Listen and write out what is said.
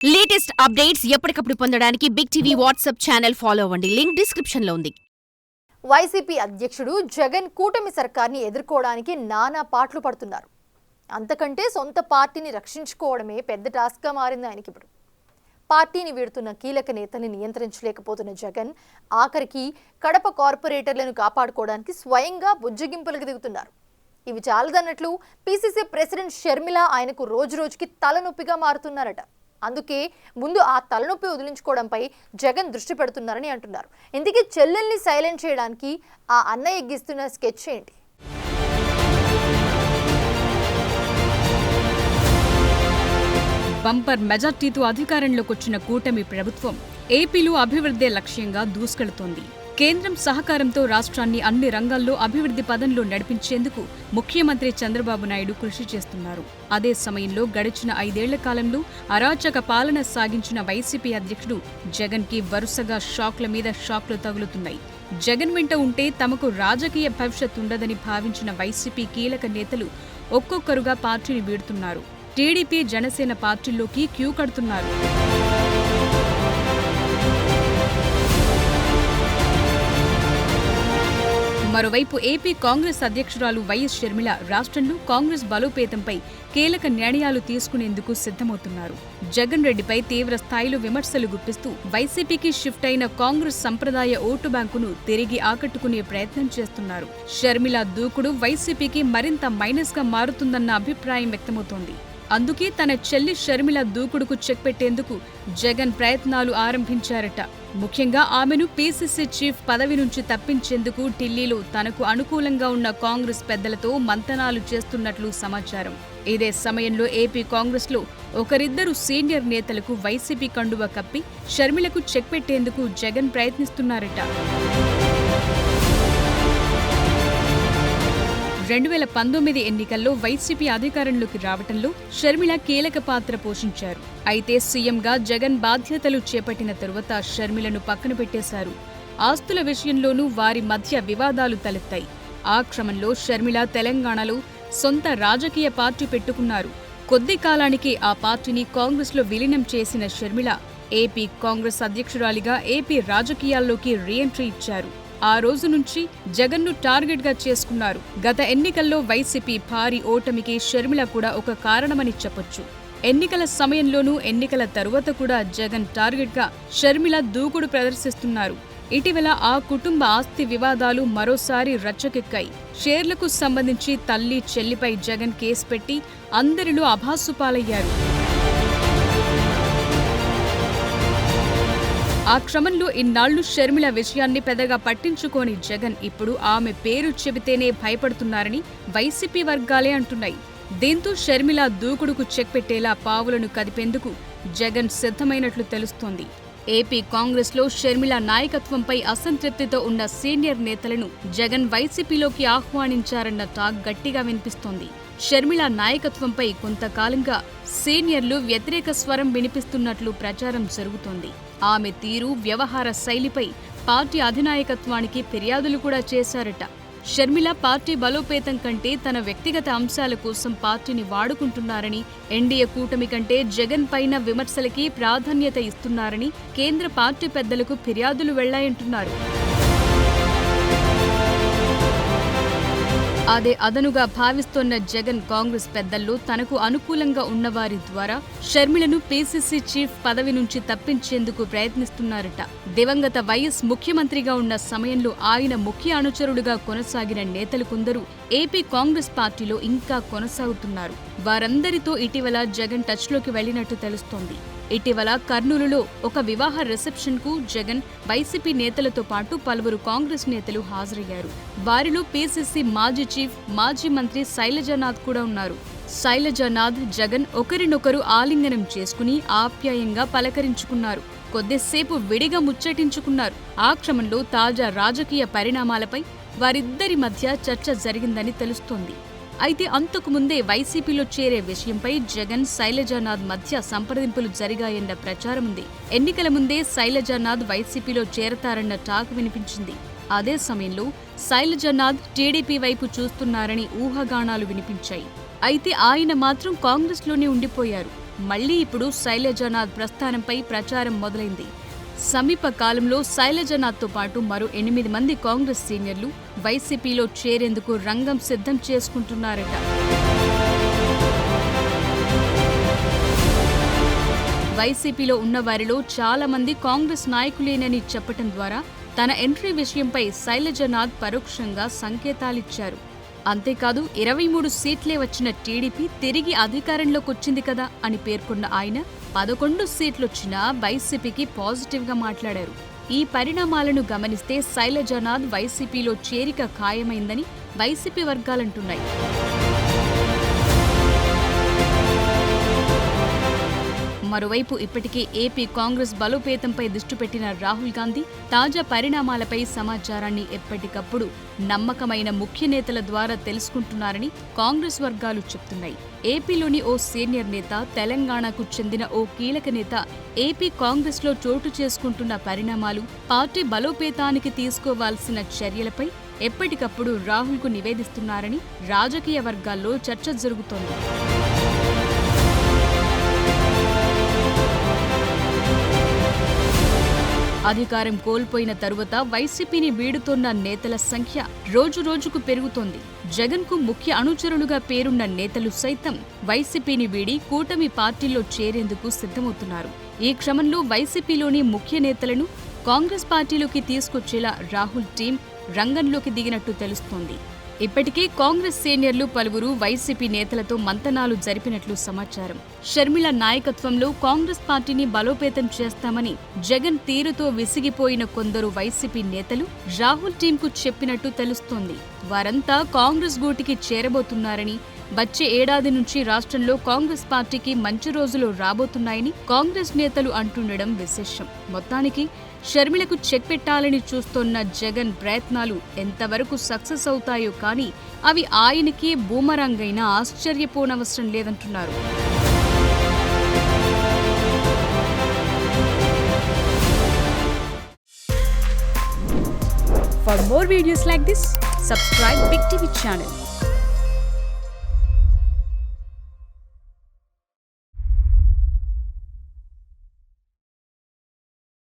Latest updates ఎప్పటికప్పుడు పొందడానికి Big TV WhatsApp channel follow అవ్వండి. లింక్ డిస్క్రిప్షన్ లో ఉంది. వైసీపీ అధ్యక్షుడు జగన్ కూటమి సర్కార్ని ఎదుర్కోవడానికి నానా పాటలు పడుతున్నారు. అంతకంటే సొంత పార్టీని రక్షించుకోవడమే పెద్ద టాస్క్గా మారింది ఆయనకి. ఇప్పుడు పార్టీని వీడుతున్న కీలక నేతల్ని నియంత్రించలేకపోతున్న జగన్ ఆఖరికి కడప కార్పొరేటర్లను కాపాడుకోవడానికి స్వయంగా బుజ్జగింపులకు దిగుతున్నారు. ఇవి చాలదన్నట్లు పీసీసీ ప్రెసిడెంట్ షర్మిల ఆయనకు రోజురోజుకి తలనొప్పిగా మారుతున్నారట. అందుకే ముందు ఆ తలనొప్పి వదిలించుకోవడంపై జగన్ దృష్టి పెడుతున్నారని అంటున్నారు. ఇందుకే చెల్లెల్ని సైలెంట్ చేయడానికి ఆ అన్నయ్య గీస్తున్న స్కెచ్ ఏంటి? బంపర్ మెజార్టీతో అధికారంలోకి వచ్చిన కూటమి ప్రభుత్వం ఏపీలో అభివృద్ధి లక్ష్యంగా దూసుకెళుతోంది. కేంద్రం సహకారంతో రాష్ట్రాన్ని అన్ని రంగాల్లో అభివృద్ధి పదంలో నడిపించేందుకు ముఖ్యమంత్రి చంద్రబాబు నాయుడు కృషి చేస్తున్నారు. అదే సమయంలో గడిచిన 5 ఏళ్ల కాలంలో అరాచక పాలన సాగించిన వైసీపీ అధ్యక్షుడు జగన్ కి వరుసగా షాక్ల మీద షాక్లు తగులుతున్నాయి. జగన్ వెంట ఉంటే తమకు రాజకీయ భవిష్యత్ ఉండదని భావించిన వైసీపీ కీలక నేతలు ఒక్కొక్కరుగా పార్టీని వీడుతున్నారు. టీడీపీ, జనసేన పార్టీల్లోకి క్యూ కడుతున్నారు. మరోవైపు ఏపీ కాంగ్రెస్ అధ్యక్షురాలు వైఎస్ షర్మిల రాష్ట్రంలో కాంగ్రెస్ బలోపేతంపై కీలక నిర్ణయాలు తీసుకునేందుకు సిద్ధమవుతున్నారు. జగన్ రెడ్డిపై తీవ్ర స్థాయిలో విమర్శలు గుప్పిస్తూ వైసీపీకి షిఫ్ట్ అయిన కాంగ్రెస్ సంప్రదాయ ఓటు బ్యాంకును తిరిగి ఆకట్టుకునే ప్రయత్నం చేస్తున్నారు. షర్మిల దూకుడు వైసీపీకి మరింత మైనస్గా మారుతుందన్న అభిప్రాయం వ్యక్తమవుతోంది. అందుకే తన చెల్లి షర్మిల దూకుడుకు చెక్ పెట్టేందుకు జగన్ ప్రయత్నాలు ఆరంభించారట. ముఖ్యంగా ఆమెను పీసీసీ చీఫ్ పదవి నుంచి తప్పించేందుకు ఢిల్లీలో తనకు అనుకూలంగా ఉన్న కాంగ్రెస్ పెద్దలతో మంతనాలు చేస్తున్నట్లు సమాచారం. ఇదే సమయంలో ఏపీ కాంగ్రెస్లో ఒకరిద్దరు సీనియర్ నేతలకు వైసీపీ కండువా కప్పి షర్మిలకు చెక్ పెట్టేందుకు జగన్ ప్రయత్నిస్తున్నారట. 2019 ఎన్నికల్లో వైసీపీ అధికారంలోకి రావటంలో షర్మిల కీలక పాత్ర పోషించారు. అయితే సీఎంగా జగన్ బాధ్యతలు చేపట్టిన తరువాత షర్మిలను పక్కన పెట్టేశారు. ఆస్తుల విషయంలోనూ వారి మధ్య వివాదాలు తలెత్తాయి. ఆ క్రమంలో షర్మిల తెలంగాణలో సొంత రాజకీయ పార్టీ పెట్టుకున్నారు. కొద్ది కాలానికి ఆ పార్టీని కాంగ్రెస్లో విలీనం చేసిన షర్మిల ఏపీ కాంగ్రెస్ అధ్యక్షురాలిగా ఏపీ రాజకీయాల్లోకి రీఎంట్రీ ఇచ్చారు. ఆ రోజు నుంచి జగన్ను టార్గెట్గా చేసుకున్నారు. గత ఎన్నికల్లో వైసీపీ భారీ ఓటమికి షర్మిల కూడా ఒక కారణమని చెప్పొచ్చు. ఎన్నికల సమయంలోనూ ఎన్నికల తరువాత కూడా జగన్ టార్గెట్గా షర్మిల దూకుడు ప్రదర్శిస్తున్నారు. ఇటీవల ఆ కుటుంబ ఆస్తి వివాదాలు మరోసారి రచ్చకెక్కాయి. షేర్లకు సంబంధించి తల్లి, చెల్లిపై జగన్ కేసు పెట్టి అందరిలో అభాసుపాలయ్యారు. ఆ క్రమంలో ఇన్నాళ్లు షర్మిల విషయాన్ని పెద్దగా పట్టించుకోని జగన్ ఇప్పుడు ఆమె పేరు చెబితేనే భయపడుతున్నారని వైసీపీ వర్గాలే అంటున్నాయి. దీంతో షర్మిల దూకుడుకు చెక్ పెట్టేలా పావులను కదిపేందుకు జగన్ సిద్ధమైనట్లు తెలుస్తోంది. ఏపీ కాంగ్రెస్లో షర్మిల నాయకత్వంపై అసంతృప్తితో ఉన్న సీనియర్ నేతలను జగన్ వైసీపీలోకి ఆహ్వానించారన్న టాక్ గట్టిగా వినిపిస్తోంది. షర్మిల నాయకత్వంపై కొంతకాలంగా సీనియర్లు వ్యతిరేక స్వరం వినిపిస్తున్నట్లు ప్రచారం జరుగుతోంది. ఆమె తీరు, వ్యవహార శైలిపై పార్టీ అధినాయకత్వానికి ఫిర్యాదులు కూడా చేశారట. షర్మిల పార్టీ బలోపేతం కంటే తన వ్యక్తిగత అంశాల కోసం పార్టీని వాడుకుంటున్నారని, ఎన్డీఏ కూటమి కంటే జగన్ పైన విమర్శలకి ప్రాధాన్యత ఇస్తున్నారని కేంద్ర పార్టీ పెద్దలకు ఫిర్యాదులు వెళ్లాయంటున్నారు. అదే అదనుగా భావిస్తోన్న జగన్ కాంగ్రెస్ పెద్దల్లో తనకు అనుకూలంగా ఉన్నవారి ద్వారా షర్మిలను పీసీసీ చీఫ్ పదవి నుంచి తప్పించేందుకు ప్రయత్నిస్తున్నారట. దివంగత వైఎస్ ముఖ్యమంత్రిగా ఉన్న సమయంలో ఆయన ముఖ్య అనుచరుడుగా కొనసాగిన నేతలు కొందరు ఏపీ కాంగ్రెస్ పార్టీలో ఇంకా కొనసాగుతున్నారు. వారందరితో ఇటీవల జగన్ టచ్లోకి వెళ్లినట్టు తెలుస్తోంది. ఇటీవల కర్నూలులో ఒక వివాహ రిసెప్షన్కు జగన్, వైసీపీ నేతలతో పాటు పలువురు కాంగ్రెస్ నేతలు హాజరయ్యారు. వారిలో పీసీసీ మాజీ చీఫ్, మాజీ మంత్రి శైలజానాథ్ కూడా ఉన్నారు. శైలజానాథ్, జగన్ ఒకరినొకరు ఆలింగనం చేసుకుని ఆప్యాయంగా పలకరించుకున్నారు. కొద్దిసేపు విడిగా ముచ్చటించుకున్నారు. ఆ క్రమంలో తాజా రాజకీయ పరిణామాలపై వారిద్దరి మధ్య చర్చ జరిగిందని తెలుస్తోంది. అయితే అంతకుముందే వైసీపీలో చేరే విషయంపై జగన్, శైలజానాథ్ మధ్య సంప్రదింపులు జరిగాయన్న ప్రచారం ఉంది. ఎన్నికల ముందే శైలజానాథ్ వైసీపీలో చేరతారన్న టాక్ వినిపించింది. అదే సమయంలో శైలజానాథ్ టీడీపీ వైపు చూస్తున్నారని ఊహాగానాలు వినిపించాయి. అయితే ఆయన మాత్రం కాంగ్రెస్లోనే ఉండిపోయారు. మళ్లీ ఇప్పుడు శైలజానాథ్ ప్రస్థానంపై ప్రచారం మొదలైంది. సమీప కాలంలో శైలజానాథ్తో పాటు మరో 8 మంది కాంగ్రెస్ సీనియర్లు వైసీపీలో చేరేందుకు రంగం సిద్ధం చేసుకుంటున్నారట. వైసీపీలో ఉన్న వారిలో చాలా మంది కాంగ్రెస్ నాయకులేనని చెప్పటం ద్వారా తన ఎంట్రీ విషయంపై శైలజానాథ్ పరోక్షంగా సంకేతాలిచ్చారు. అంతేకాదు 23 సీట్లే వచ్చిన టీడీపీ తిరిగి అధికారంలోకొచ్చింది కదా అని పేర్కొన్న ఆయన 11 సీట్లొచ్చినా వైసీపీకి పాజిటివ్గా మాట్లాడారు. ఈ పరిణామాలను గమనిస్తే శైలజానాథ్ వైసీపీలో చేరిక ఖాయమైందని వైసీపీ వర్గాలంటున్నాయి. మరోవైపు ఇప్పటికే ఏపీ కాంగ్రెస్ బలోపేతంపై దృష్టి పెట్టిన రాహుల్ గాంధీ తాజా పరిణామాలపై సమాచారాన్ని ఎప్పటికప్పుడు నమ్మకమైన ముఖ్య నేతల ద్వారా తెలుసుకుంటున్నారని కాంగ్రెస్ వర్గాలు చెప్తున్నాయి. ఏపీలోని ఓ సీనియర్ నేత, తెలంగాణకు చెందిన ఓ కీలక నేత ఏపీ కాంగ్రెస్లో చోటు చేసుకుంటున్న పరిణామాలు, పార్టీ బలోపేతానికి తీసుకోవాల్సిన చర్యలపై ఎప్పటికప్పుడు రాహుల్కు నివేదిస్తున్నారని రాజకీయ వర్గాల్లో చర్చ జరుగుతోంది. అధికారం కోల్పోయిన తరువాత వైసీపీని వీడుతోన్న నేతల సంఖ్య రోజురోజుకు పెరుగుతోంది. జగన్కు ముఖ్య అనుచరులుగా పేరున్న నేతలు సైతం వైసీపీని వీడి కూటమి పార్టీలో చేరేందుకు సిద్ధమవుతున్నారు. ఈ క్రమంలో వైసీపీలోని ముఖ్య నేతలను కాంగ్రెస్ పార్టీలోకి తీసుకొచ్చేలా రాహుల్ టీం రంగంలోకి దిగినట్టు తెలుస్తోంది. ఇప్పటికే కాంగ్రెస్ సీనియర్లు పలువురు వైసీపీ నేతలతో మంతనాలు జరిపినట్లు సమాచారం. షర్మిల నాయకత్వంలో కాంగ్రెస్ పార్టీని బలోపేతం చేస్తామని జగన్ తీరుతో విసిగిపోయిన కొందరు వైసీపీ నేతలు రాహుల్ టీంకు చెప్పినట్టు తెలుస్తోంది. వారంతా కాంగ్రెస్ గూటికి చేరబోతున్నారని, వచ్చే ఏడాది నుంచి రాష్ట్రంలో కాంగ్రెస్ పార్టీకి మంచి రోజులు రాబోతున్నాయని కాంగ్రెస్ నేతలు అంటుండడం విశేషం. మొత్తానికి షర్మిలకు చెక్ పెట్టాలని చూస్తోన్న జగన్ ప్రయత్నాలు ఎంతవరకు సక్సెస్ అవుతాయో కానీ అవి ఆయనకి బూమరాంగ్ అయినా ఆశ్చర్యపోనవసరం లేదంటున్నారు. For more videos like this, subscribe Big TV channel.